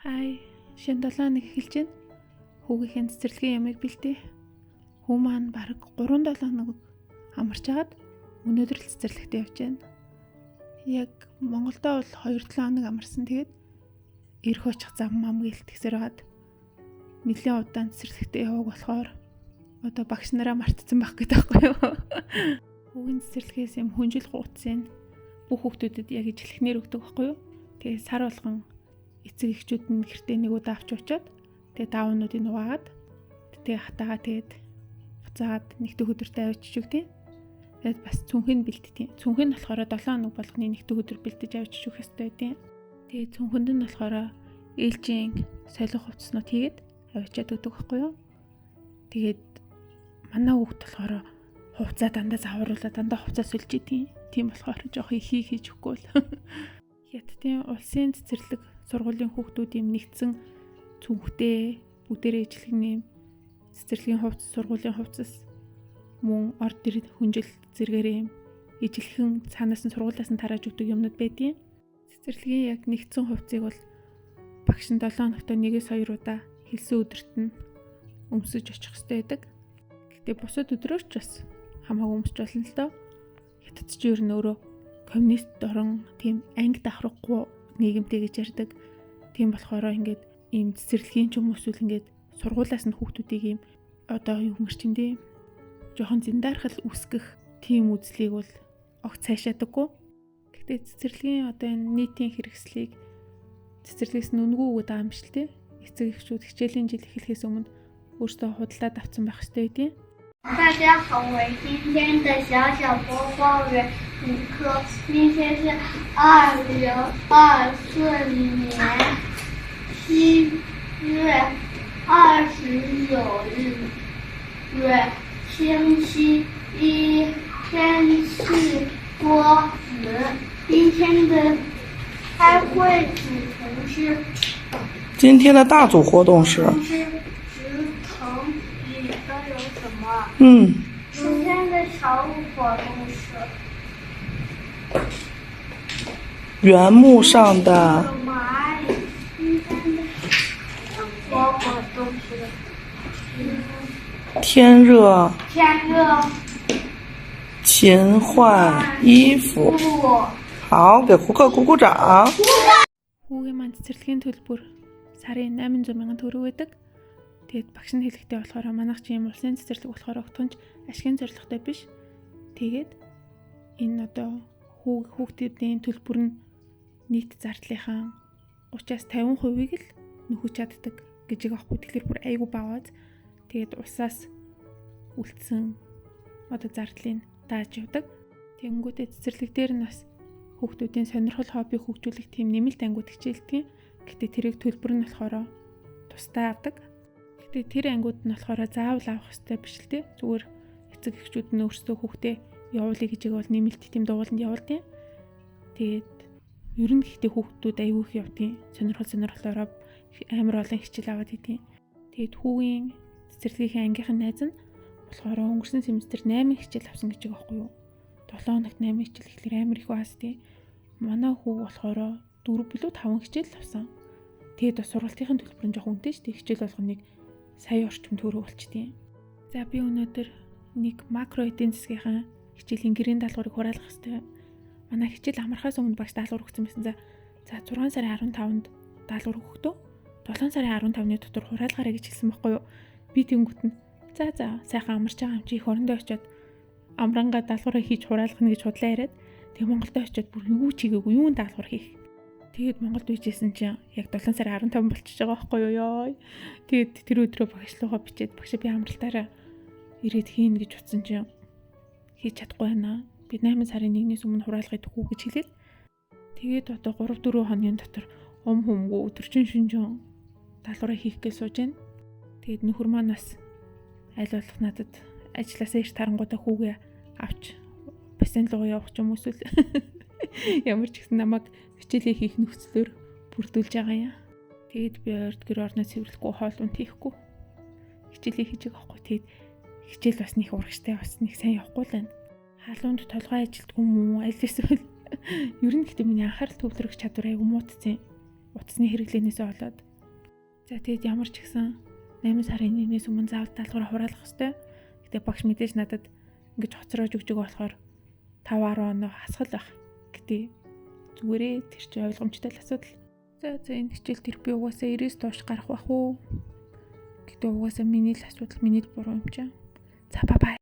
Хай, шинэ 7 хоног эхэлж байна. Хүүгийнхээ цэцэрлэгийн ямыг бэлдээ. Хүү маань бараг 3-7 хоног амарч агаад өнөөдөр л цэцэрлэгтээ явж байна. Яг Монголдо бол 2-7 хоног амарсан. Тэгээд ирэх очих зам гэлтгсээр хагаад нэлийн удаан цэцэрлэгтээ яваг болохоор одоо багш нараа мартсан байх гэдэг байхгүй юу? Хүүгийн цэцэрлэгээс юм хүнжил гуйцсан. Бүх хүүхдүүдэд яг ижлэхнэр өгдөг байхгүй юу? Тэгээд сар болгон эцэг эхчүүд нь гэртээ нэг удаа авч очоод тэгээд даавнуудыг нугаагаад тэгээд хатаагаа тэгээд буцаад нэгдүгээр өдөртөө авчиж өгдیں۔ Тэгээд бас цүнхэн бэлддэг. Цүнхэн нь болохоор 7 хоног болгоны нэгдүгээр өдөр бэлдэж авчиж өгөх хэрэгтэй байдیں۔ Тэгээд цүнхэнд нь болохоор ээлжийн солих хувцснууд хийгээд авчиад өгдөг байхгүй юу? Тэгээд манай хүүхд болохоор хувцаа дандаа завруулаад дандаа хувцаа сольж идэв. Тийм болохоор жоох хийж өгөхгүй л. Хятадын улсын цэцэрлэг сургуулийн хүүхдүүд юм нэгдсэн цүнхтэй бүгдээрээ ижлэхэн юм цэцэрлэгийн хувцас сургуулийн хувцас мөн орд ирээд хүнжил зэрэгэр юм ижлэхэн цаанаас нь сургуулиас нь тарааж өгдөг юмнууд байдیں۔ Цэцэрлэгийн яг нэгдсэн хувцсыг бол багш нь 7 хоногт 1-2 удаа хэлсэн өдөрт нь өмсөж очих хэрэгтэй байдаг. Гэтэ бусад өдрөөр ч бас хамаагүй өмсч болно л доо. Хятад ч ер нь өөрөө коммунист орон тийм анги давхрахгүй нийгэмтэй гэж ярьдаг. Тийм болохоор ингээд ийм цэцэрлэгийн ч юм уу эсвэл ингээд сургуулиас нь хүүхдүүдийг ийм одоо юу мөрчиндээ жоохон зиндархал үсгэх тийм үзлийг бол огт цаашаадаггүй. Гэхдээ цэцэрлэгийн одоо энэ нийтийн хэрэгслийг цэцэрлэгээс нь үнгүү өгöd байгаа юм шиг л тий. Эцэг эхчүүд хичээлийн жил эхлэхээс өмнө өөрсдөө худалдаад авсан байх хэрэгтэй байдیں۔大家好，我今天的小小播报员语课，今天是2024年7月29日，星期一，天气多云。今天的开会主题是。今天的大组活动是。今天的小组活动是原木上的天热勤换衣服。好，给胡克鼓鼓掌。Хүүгийн маань цэцэрлэгийн төлбөр сарын 800,000 төгрөг байдаг. Тэгээд багш нь хэлэхдээ болохоор манайх чи юм улсын цэцэрлэг болохоор огтхонч ашигын зорилготой биш. Тэгээд энэ одоо хүүхдүүдийн төлбөр нь нийт зардлынхаа 30-50%-ийг л нөхөж чаддаг гэж байгаа байхгүй. Тэгэхээр бүр айгүй баваад тэгээд усаас үлдсэн одоо зардлыг дааж явдаг. Тэнгүүтээ цэцэрлэг дээр нь бас хүүхдүүдийн сонирхол хобби хөгжүүлэх тийм нэмэлт ангиуд хичээлдэг. Гэтэ тэрийг төлбөр нь болохоор тусдаа авдаг. Гэтэ тэр ангиуд нь болохоор заавал авах хэрэгтэй биш л тий. Зүгээр эцэг эхчүүд нь өөрсдөө хүүхдээ явуулъя гэж бол нэмэлт тийм дугууланд явуулдаг. Тэгээд ер нь гэхдээ хүүхдүүд аюу их явдیں۔ Сонирхолоор амар олон хичээл аваад идэв. Тэгээд хүүгийн цэцэрлэгийн ангийнхан найз нь болохоор өнгөрсөн семестр 8 хичээл авсан гэж байгаа байхгүй юу? 7 хоногт 8 хичээл гэхэлэр амар их баас тий. Манай хүү болохоор 4 билүү 5 хичээл авсан. Тэгээд бас сургалтын төлбөр нь жоох үнэтэй шүү дээ. Хичээл болгоныг сая орчим төгрөг болчихдээ. За би өнөөдөр нэг макро эдийн засгийн хичээлийн гэрийн даалгаврыг хураалгах хэрэгтэй. Манай хичээл амархаас өмнө багш даалгавар өгсөн байсан. За 6 сарын 15-нд даалгавар өгөхдөө 7 сарын 15-ны дотор хураалгаарай гэж хэлсэн байхгүй юу? Би тэнгуут нь за сайхан амарч байгаа юм чи их орондоо очиод амранга даалгавраа хийж хураалгах гэж худлаа яриад тэг Монголд очиод бүр юу чигээгүй юун даалгавар хийх. Тэгээд Монголд үйжсэн чинь яг 7 сарын 15 болчихж байгаа байхгүй юу ёо. Тэгээд тэр өдрөө багшлуугаа бичээд багш би амралтаараа ирээд хийн гэж утсан чинь хийж чадахгүй байна. Би 8 сарын 1-ээс өмнө хураалгах хүү гэж хэлээд тэгээд одоо 3-4 хоногийн дотор humгүй өдөржин шүнжин даалгавраа хийх гэж сууж байна. Тэгээд нөхөр маань бас аль болох надад ажилласаа ирж тарангуудаа хүүгээ авч бассейн руу явах ч юм уу эсвэл ямар ч гэсэн намайг хичээлээ хийх нөхцлөөр бүрдүүлж байгаа юм. Тэгээд би орд гэр орноо цэвэрлэхгүй хоол унд хийхгүй хичээлээ хийж байгаа байхгүй. Тэгээд хичээл бас нэг урагштай бас нэг сайн явахгүй л байна. Халуунд толгой ажилтгүй юм уу? Аль эсвэл ер нь гэхдээ миний анхаарал төвлөрөх чадвар айгүй муудсан. Утасны хэрэглэнээс болоод За тэгэд ямар ч гэсэн 8 сарын 1-ээс өмнө заавал даалгавраа хураалах хэрэгтэй. Гэтэ багш мэдээж надад ингэж хоцроож өгч байгаа болохоор 5-10 оноо хасгал байх. Гэтэ зүгээрээ тэр чинь ойлгомжтой л асуудал. За энэ хичээл тэр би угаасаа 90-с доош гарах бах уу? Гэтэ угаасаа миний л асуудал, миний л буруу юм чинь. За бай.